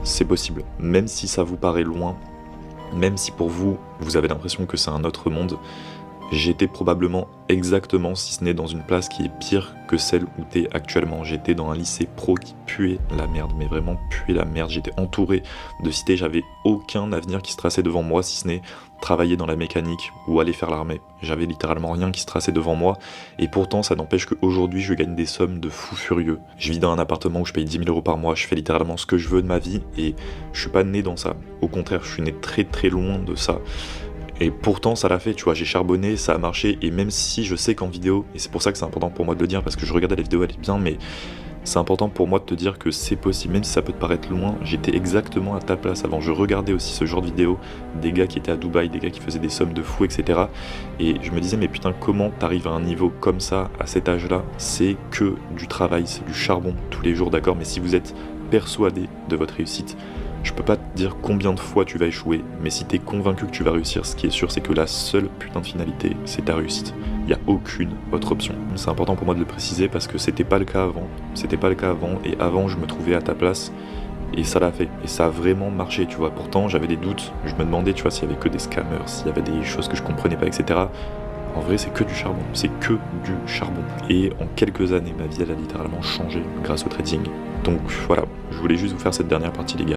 c'est possible. Même si ça vous paraît loin, même si pour vous, vous avez l'impression que c'est un autre monde, j'étais probablement exactement, si ce n'est dans une place qui est pire que celle où t'es actuellement. J'étais dans un lycée pro qui puait la merde, mais vraiment puait la merde. J'étais entouré de cités, j'avais aucun avenir qui se traçait devant moi, si ce n'est travailler dans la mécanique ou aller faire l'armée. J'avais littéralement rien qui se traçait devant moi, et pourtant ça n'empêche qu'aujourd'hui je gagne des sommes de fou furieux. Je vis dans un appartement où je paye 10 000 € par mois, je fais littéralement ce que je veux de ma vie, et je suis pas né dans ça. Au contraire, je suis né très très loin de ça. Et pourtant, ça l'a fait, tu vois, j'ai charbonné, ça a marché, et même si je sais qu'en vidéo, et c'est pour ça que c'est important pour moi de le dire, parce que je regardais la vidéo, elle est bien, mais c'est important pour moi de te dire que c'est possible, même si ça peut te paraître loin, j'étais exactement à ta place avant. Je regardais aussi ce genre de vidéo, des gars qui étaient à Dubaï, des gars qui faisaient des sommes de fou, etc. Et je me disais, mais putain, comment t'arrives à un niveau comme ça, à cet âge-là? C'est que du travail, c'est du charbon tous les jours, d'accord? Mais si vous êtes persuadé de votre réussite, je peux pas te dire combien de fois tu vas échouer, mais si t'es convaincu que tu vas réussir, ce qui est sûr, c'est que la seule putain de finalité, c'est ta réussite. Il n'y a aucune autre option. C'est important pour moi de le préciser parce que c'était pas le cas avant. C'était pas le cas avant, et avant, je me trouvais à ta place, et ça l'a fait. Et ça a vraiment marché, tu vois. Pourtant, j'avais des doutes. Je me demandais, tu vois, s'il y avait que des scammers, s'il y avait des choses que je comprenais pas, etc. En vrai, c'est que du charbon. C'est que du charbon. Et en quelques années, ma vie, elle a littéralement changé grâce au trading. Donc voilà, je voulais juste vous faire cette dernière partie, les gars.